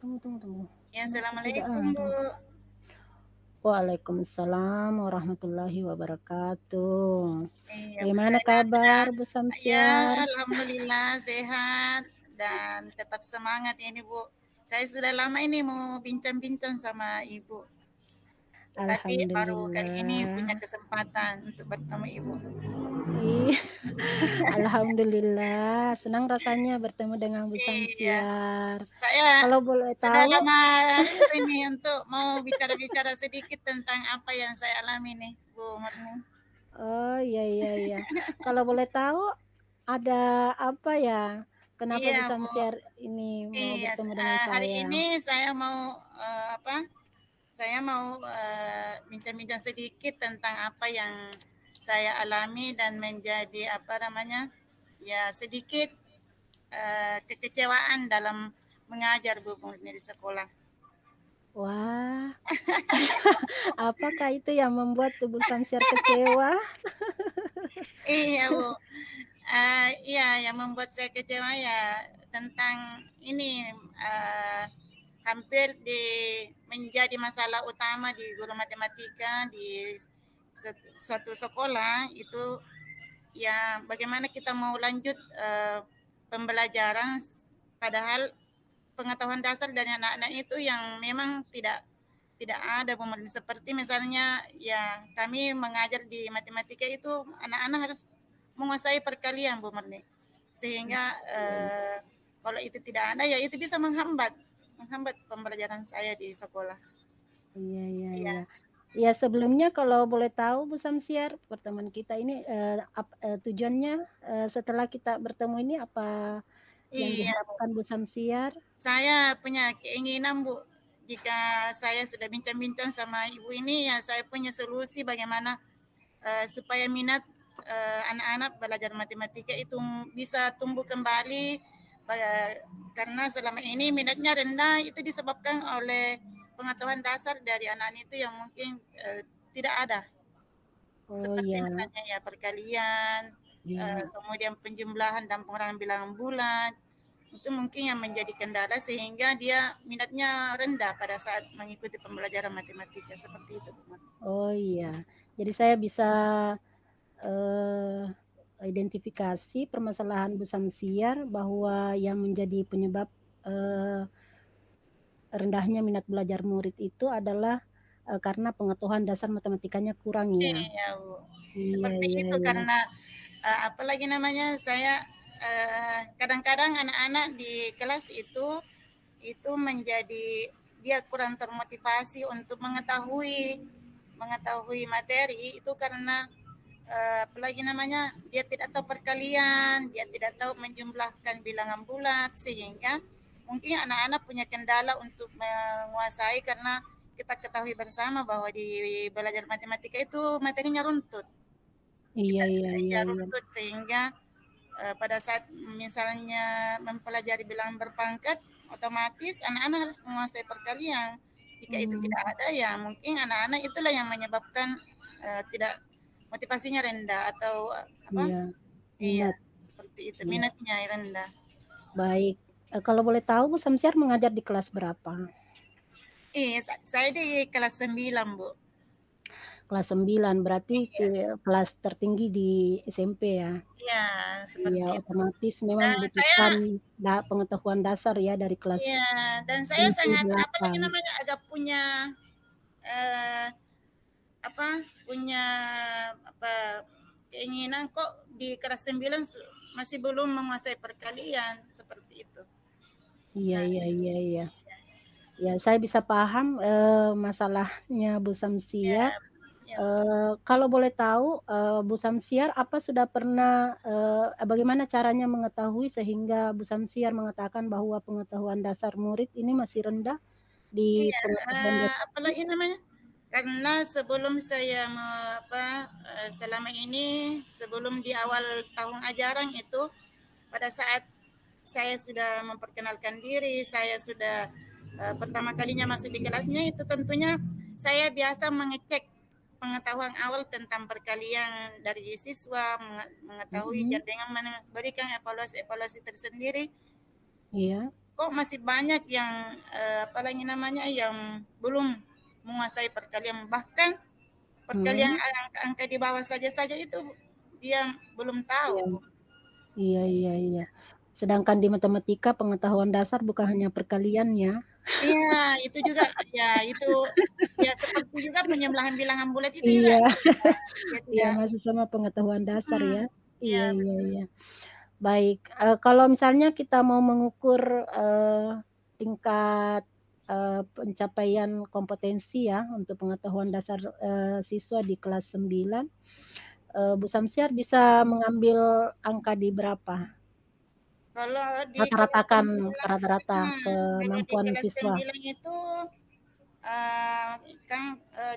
Tunggu tunggu tunggu, Ya, masih tidak assalamualaikum Bu. ada. Waalaikumsalam warahmatullahi wabarakatuh. Iya Bu, Bagaimana saya sudah kabar Bu ya Samsiar? alhamdulillah sehat dan tetap semangat ini Bu. Saya sudah lama ini mau bincang-bincang sama Ibu, tetapi baru kali ini punya Alhamdulillah. kesempatan untuk bertemu Ibu. Ih, alhamdulillah, senang rasanya bertemu dengan Bu Iya, Samsiar. saya Kalau boleh sudah tahu lama rindu ini untuk mau bicara-bicara sedikit tentang apa yang saya alami nih, Bu Murni. oh, iya iya iya. Kalau boleh tahu ada apa ya, kenapa Iya Bu Bu, Samsiar ini mau iya, bertemu dengan hari saya? ini saya mau apa? Saya mau bincang-bincang sedikit tentang apa yang saya alami dan menjadi apa namanya, ya sedikit kekecewaan dalam mengajar Bu Murni di sekolah. Wah, apakah itu yang membuat tubuh Samsiar kecewa? Iya Bu, iya yang membuat saya kecewa ya tentang ini uh, hampir menjadi masalah utama di guru matematika di suatu sekolah itu. Ya, bagaimana kita mau lanjut pembelajaran padahal pengetahuan dasar dari anak-anak itu yang memang tidak tidak ada Bu Murni. Seperti misalnya ya kami mengajar di matematika itu anak-anak harus menguasai perkalian Bu Murni. Sehingga kalau itu tidak ada ya itu bisa menghambat pembelajaran saya di sekolah. Iya iya iya. Iya. Iya, sebelumnya kalau boleh tahu Bu Samsiar, pertemuan kita ini, tujuannya, setelah kita bertemu ini apa yang Iya, Bu. diharapkan Bu Samsiar? Saya punya keinginan, Bu, jika saya sudah bincang-bincang sama Ibu ini, ya saya punya solusi bagaimana supaya minat anak-anak belajar matematika itu bisa tumbuh kembali, karena selama ini minatnya rendah itu disebabkan oleh pengetahuan dasar dari anak-anak itu yang mungkin tidak ada. Oh, Seperti iya. misalnya ya perkalian, Iya. kemudian penjumlahan dan pengurangan bilangan bulat, itu mungkin yang menjadi kendala sehingga dia minatnya rendah pada saat mengikuti pembelajaran matematika seperti itu, Bu. Oh, iya. Jadi saya bisa, eee, identifikasi permasalahan Bu Samsiar bahwa yang menjadi penyebab, eee, rendahnya minat belajar murid itu adalah, karena pengetahuan dasar matematikanya kurang ya? Iya, Bu. Iya Seperti iya itu iya. karena apalagi namanya saya kadang-kadang anak-anak di kelas itu menjadi dia kurang termotivasi untuk mengetahui mengetahui materi itu karena apalagi namanya dia tidak tahu perkalian, dia tidak tahu menjumlahkan bilangan bulat sehingga mungkin anak-anak punya kendala untuk menguasai karena kita ketahui bersama bahwa di belajar matematika itu materinya runtut. Iya Kita iya iya ya iya. runtut sehingga pada saat misalnya mempelajari bilangan berpangkat otomatis anak-anak harus menguasai perkalian. Jika itu Mmm, tidak ada ya mungkin anak-anak itulah yang menyebabkan tidak motivasinya rendah atau apa? iya, Iya, minat, seperti itu, iya, minatnya rendah. baik. Kalau boleh tahu Bu Samsiar mengajar di kelas berapa? Iya, saya di kelas 9 Bu. Kelas 9 berarti Iya, kelas tertinggi di SMP ya? iya, Iya, seperti itu. otomatis memang Dan saya membutuhkan pengetahuan dasar ya dari kelas iya, dan saya 7, sangat apa lagi 8. namanya agak punya eh, apa punya apa keinginan kok di kelas 9 masih belum menguasai perkalian seperti itu. Iya Nah, iya iya iya. Ya, saya bisa paham, masalahnya Bu ya, Samsiar. ya Bu. Kalau boleh tahu, Bu Samsiar apa sudah pernah, bagaimana caranya mengetahui sehingga Bu Samsiar mengatakan bahwa pengetahuan dasar murid ini masih rendah di Iya, pengetahuan dasar ini? apalagi namanya? Karena sebelum saya selama ini sebelum di awal tahun ajaran itu pada saat saya sudah memperkenalkan diri, saya sudah pertama kalinya masuk di kelasnya itu tentunya saya biasa mengecek pengetahuan awal tentang perkalian dari siswa, mengetahui Mhm, dan dengan memberikan evaluasi-evaluasi tersendiri iya. kok masih banyak yang apalagi namanya yang belum menguasai perkalian, bahkan perkalian angka di bawah saja itu dia belum tahu, Iya. Bu. Iya iya iya. Sedangkan di matematika pengetahuan dasar bukan hanya perkalian ya. Iya, itu juga ya itu ya seperti juga penyembelahan bilangan bulat itu juga Iya. dia Iya, tidak masih sama pengetahuan dasar mhm, ya. iya Iya iya betul. iya. Baik, kalau misalnya kita mau mengukur, tingkat, pencapaian kompetensi ya untuk pengetahuan dasar, siswa di kelas 9, Bu Samsiar bisa mengambil angka di berapa? Kalau di kelas Rata-ratakan 9 rata-rata kalau di kemampuan kelas siswa. 9 itu kan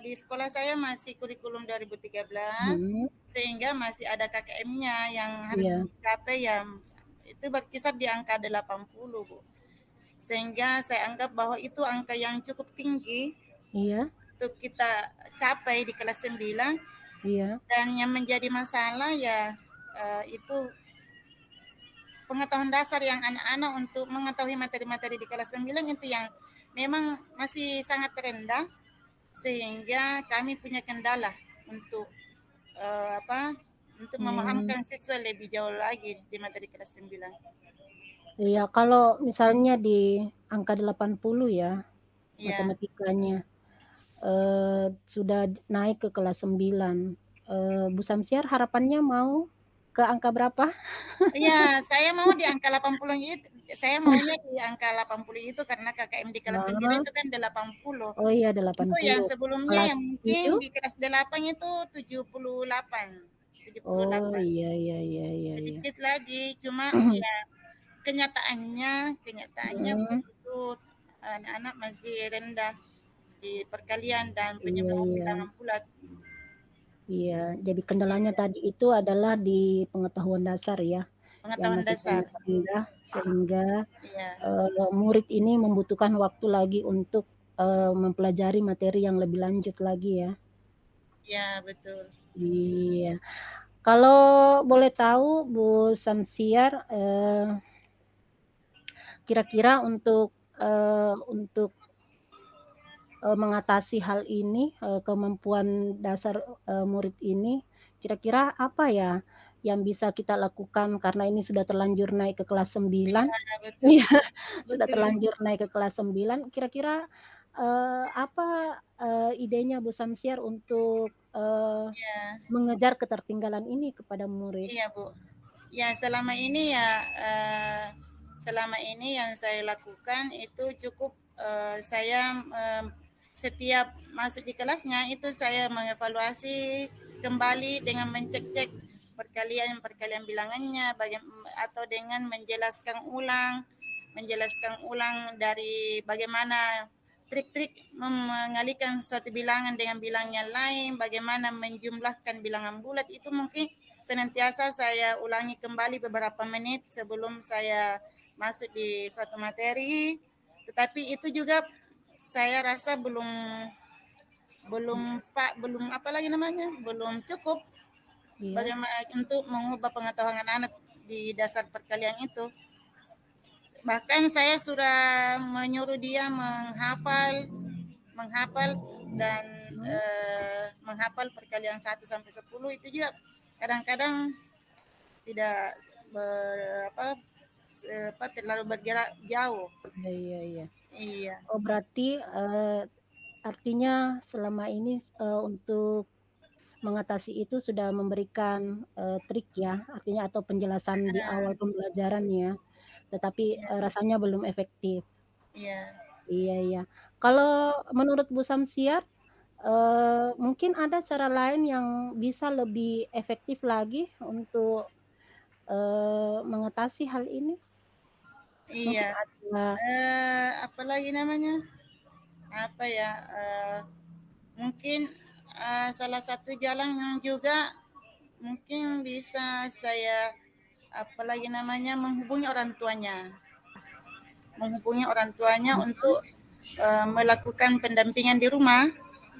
di sekolah saya masih kurikulum 2013 Mhm, sehingga masih ada KKM-nya yang harus iya dicapai ya itu berkisar di angka 80, Bu. Sehingga saya anggap bahwa itu angka yang cukup tinggi iya untuk kita capai di kelas 9 iya dan yang menjadi masalah ya itu pengetahuan dasar yang anak-anak untuk mengetahui materi-materi di kelas 9 itu yang memang masih sangat rendah sehingga kami punya kendala untuk apa untuk mmm, memahamkan siswa lebih jauh lagi di materi kelas 9. iya kalau misalnya di angka 80 ya Ya, matematikanya, sudah naik ke kelas 9, Bu Samsiar harapannya mau ke angka berapa? iya, saya mau di angka 80 itu, saya maunya di angka 80 itu karena KKM di kelas 9 Oh, itu kan 80. oh iya Itu yang 80, sebelumnya kelas yang mungkin 7? di kelas 8 itu 78. Oh 78. iya iya iya iya iya. Sedikit lagi, cuma ya kenyataannya Mhm, begitu anak-anak masih rendah di perkalian dan iya penyembelahan iya. bilangan bulat. Iya, jadi kendalanya Iya, tadi itu adalah di pengetahuan dasar ya, yang pengetahuan masih dasar. sangat rendah sehingga, Iya, murid ini membutuhkan waktu lagi untuk, mempelajari materi yang lebih lanjut lagi ya. iya betul. Iya. Kalau boleh tahu Bu Samsiar, kira-kira untuk, mengatasi hal ini, kemampuan dasar, murid ini, kira-kira apa ya yang bisa kita lakukan karena ini sudah terlanjur naik ke kelas 9? Iya betul, Iya, sudah betul. terlanjur naik ke kelas 9, kira-kira, apa, idenya Bu Samsiar untuk, Iya, mengejar ketertinggalan ini kepada murid? iya Bu. Ya selama ini yang saya lakukan itu cukup saya setiap masuk di kelasnya itu saya mengevaluasi kembali dengan mencek-cek perkalian-perkalian bilangannya atau dengan menjelaskan ulang dari bagaimana trik-trik mengalihkan suatu bilangan dengan bilangan yang lain, bagaimana menjumlahkan bilangan bulat itu mungkin senantiasa saya ulangi kembali beberapa menit sebelum saya masuk di suatu materi. Tetapi itu juga saya rasa belum belum pak belum apa lagi namanya belum cukup Iya, bagaimana untuk mengubah pengetahuan anak-anak di dasar perkalian itu. Bahkan saya sudah menyuruh dia menghafal dan mhm, menghafal perkalian 1 sampai 10 itu juga kadang-kadang tidak terlalu bergerak jauh. iya iya iya. Iya, Oh berarti, artinya selama ini, untuk mengatasi itu sudah memberikan, trik ya, artinya atau penjelasan di awal pembelajaran ya, tetapi, rasanya belum efektif. iya, Iya iya. Kalau menurut Bu Samsiar, mungkin ada cara lain yang bisa lebih efektif lagi untuk, mengatasi hal ini? Mungkin iya. ada Apalagi namanya? Apa ya? Mungkin salah satu jalan yang juga mungkin bisa saya apalagi namanya menghubungi orang tuanya mhm, untuk melakukan pendampingan di rumah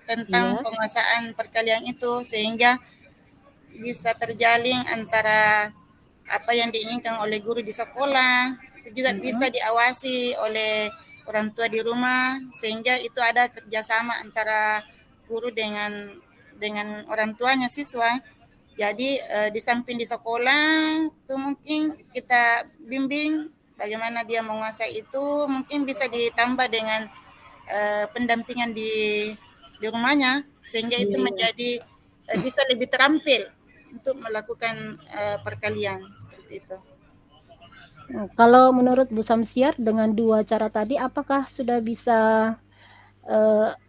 tentang iya penguasaan perkalian itu sehingga bisa terjalin antara apa yang diinginkan oleh guru di sekolah itu juga bisa diawasi oleh orang tua di rumah, sehingga itu ada kerjasama antara guru dengan orang tuanya siswa. Jadi di samping di sekolah itu mungkin kita bimbing bagaimana dia menguasai itu, mungkin bisa ditambah dengan pendampingan di rumahnya, sehingga itu Iya. menjadi bisa lebih terampil untuk melakukan perkalian seperti itu. Kalau menurut Bu Samsiar dengan 2 cara tadi apakah sudah bisa,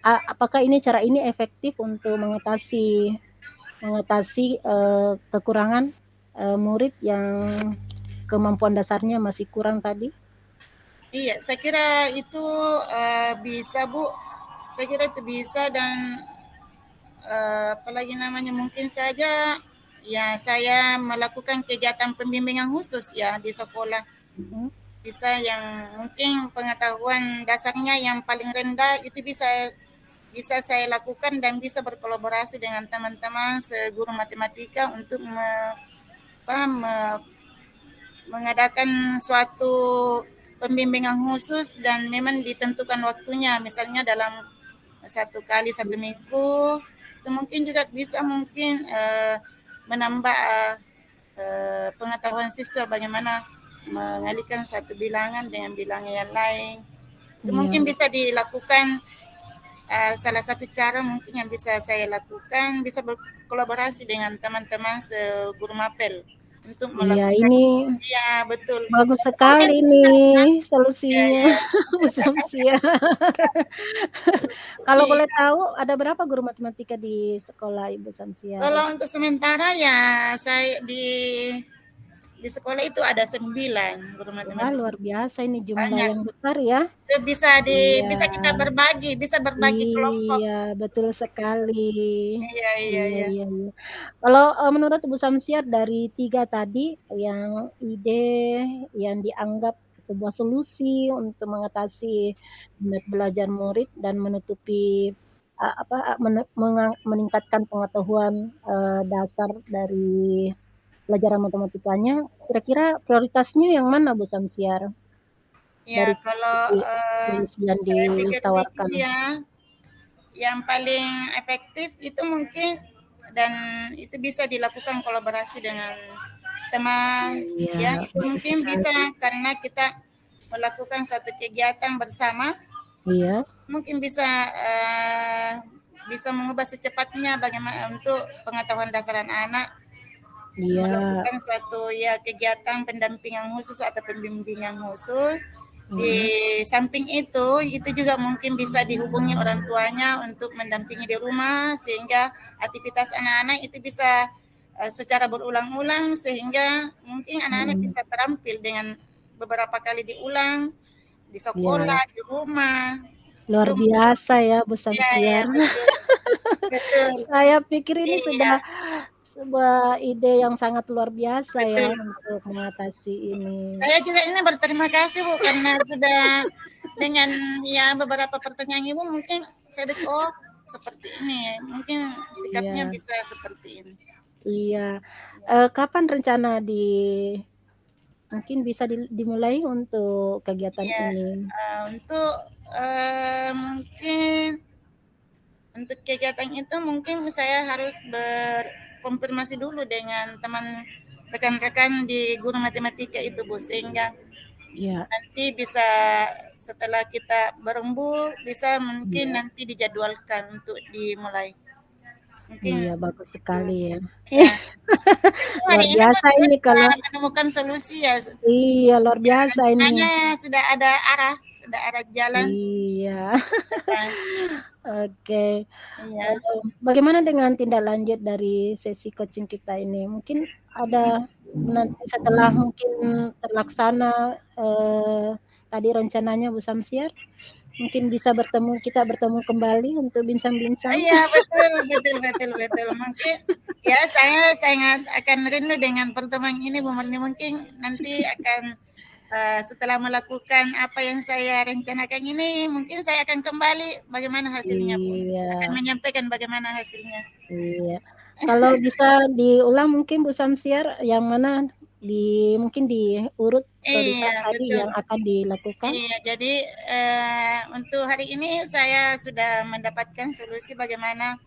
apakah cara ini efektif untuk mengatasi, kekurangan, murid yang kemampuan dasarnya masih kurang tadi? Iya, saya kira itu bisa Bu. Saya kira itu bisa dan apalagi namanya mungkin saja ya saya melakukan kegiatan pembimbingan khusus ya di sekolah. Mhm. Bisa yang mungkin pengetahuan dasarnya yang paling rendah itu bisa bisa saya lakukan dan bisa berkolaborasi dengan teman-teman seguru matematika untuk mengadakan suatu pembimbingan khusus dan memang ditentukan waktunya, misalnya dalam 1 kali 1 minggu. Itu mungkin juga bisa mungkin menambah pengetahuan siswa bagaimana mengalihkan satu bilangan dengan bilangan yang lain. Itu Iya. mungkin bisa dilakukan. Salah satu cara mungkin yang bisa saya lakukan bisa berkolaborasi dengan teman-teman seguru mapel untuk Iya, melakukan. ini Ya betul. bagus Mungkin sekali bisa. nih Ya, solusinya, ya. Bu Samsiar. Kalau boleh Iya. tahu ada berapa guru matematika di sekolah Ibu Samsiar? Kalau untuk sementara ya saya di sekolah itu ada 9 guru Wah, matematika. luar biasa ini jumlah Banyak. yang besar ya. Bisa Iya. bisa kita berbagi kelompok. Iya, betul sekali. Iya, iya, Iya, iya. iya, iya. Kalau, menurut Ibu Samsiar dari 3 tadi yang ide yang dianggap sebuah solusi untuk mengatasi minat belajar murid dan menutupi, apa, meningkatkan pengetahuan, dasar dari pelajaran matematikanya, kira-kira prioritasnya yang mana Bu Samsiar Ya dari kalau solusi yang saya pikir-pikir ditawarkan? ya yang paling efektif itu mungkin dan itu bisa dilakukan kolaborasi dengan teman Iya, ya itu bagus mungkin bisa sekali. karena kita melakukan satu kegiatan bersama Iya, mungkin bisa mengubah secepatnya bagaimana untuk pengetahuan dasar anak-anak iya, melakukan suatu ya kegiatan pendampingan khusus atau pembimbingan khusus. Di mhm, samping itu juga mungkin bisa dihubungi orang tuanya untuk mendampingi di rumah sehingga aktivitas anak-anak itu bisa secara berulang-ulang sehingga mungkin anak-anak mhm. bisa terampil dengan beberapa kali diulang di Iya, sekolah, di rumah. luar Itu biasa ya Bu ya ya Samsiar. betul betul. Saya pikir ini Iya, sudah sebuah ide yang sangat luar biasa ya betul. untuk mengatasi ini. Saya juga ini berterima kasih Bu karena sudah dengan ya beberapa pertanyaan Ibu mungkin saya pikir oh seperti ini mungkin sikapnya Iya, bisa seperti ini. iya. Ya, Kapan rencana mungkin bisa dimulai untuk kegiatan ya ini? untuk mungkin untuk kegiatan itu mungkin saya harus berkonfirmasi dulu dengan teman rekan-rekan di guru matematika itu Bu sehingga Iya, nanti bisa setelah kita berembuk bisa mungkin iya, nanti dijadwalkan untuk dimulai. Mungkin iya, bagus itu. sekali ya. Ya. Tentu hari Luar ini Bu biasa saya ini sudah kalau menemukan solusi ya. iya, luar Ya biasa ini. rencananya sudah ada jalan. Iya. Ya, Oke. iya. Bagaimana dengan tindak lanjut dari sesi coaching kita ini? Mungkin ada nanti setelah mungkin terlaksana, tadi rencananya Bu Samsiar, mungkin bisa kita bertemu kembali untuk bincang-bincang. Iya betul betul betul betul. Mungkin ya saya sangat akan rindu dengan pertemuan ini Bu Marni. Mungkin nanti akan setelah melakukan apa yang saya rencanakan ini, mungkin saya akan kembali bagaimana hasilnya Bu. Akan Iya, menyampaikan bagaimana hasilnya. iya. Kalau bisa diulang mungkin Bu Samsiar, yang mana mungkin diurut prioritas Iya, tadi betul. yang akan dilakukan? Iya, jadi, untuk hari ini saya sudah mendapatkan solusi bagaimana,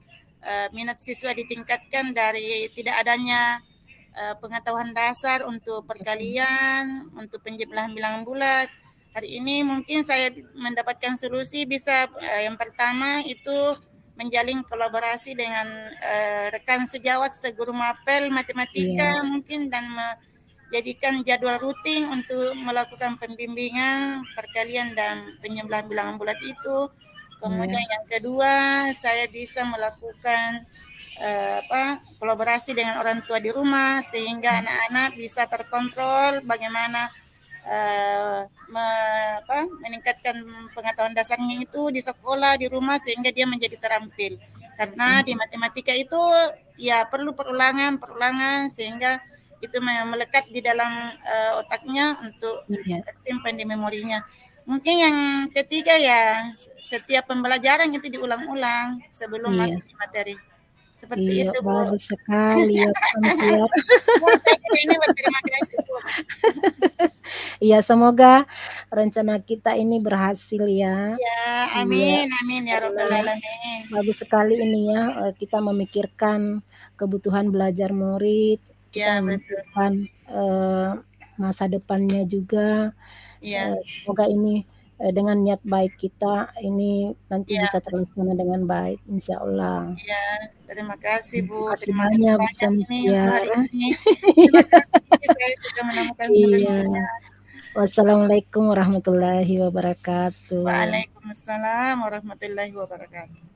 minat siswa ditingkatkan dari tidak adanya, pengetahuan dasar untuk Mhm, perkalian, untuk penjumlahan bilangan bulat. Hari ini mungkin saya mendapatkan solusi bisa, yang pertama itu menjalin kolaborasi dengan, rekan sejawat seguru mapel iya matematika mungkin dan jadikan jadwal rutin untuk melakukan pembimbingan perkalian dan penjumlahan bilangan bulat itu. Kemudian iya yang kedua, saya bisa melakukan kolaborasi dengan orang tua di rumah sehingga anak-anak bisa terkontrol bagaimana meningkatkan pengetahuan dasarnya itu di sekolah, di rumah sehingga dia menjadi terampil. Karena iya di matematika itu ya perlu perulangan, perulangan sehingga itu melekat di dalam otaknya untuk iya tersimpan di memorinya. Mungkin yang ketiga ya setiap pembelajaran itu diulang-ulang sebelum iya masuk di materi. Seperti iya, itu, Bu. bagus sekali ya, Samsiar. Ya, saya juga ini berterima kasih, Bu. Iya, semoga rencana kita ini berhasil ya. Ya, Iya, amin, amin ya karena robbal alamin. bagus sekali ini ya, kita memikirkan kebutuhan belajar murid, kita Ya, betul. memikirkan, masa depannya juga, Iya, semoga ini, dengan niat baik kita ini nanti iya, bisa terlaksana dengan baik, insyaallah. iya. Terima kasih, Bu. Terima kasih Terima kasih banyak Bu banyak ini untuk Samsiar. hari ini. Terima kasih saya sudah menemukan Iya. solusinya. Wassalamualaikum warahmatullahi wabarakatuh. Waalaikumsalam warahmatullahi wabarakatuh.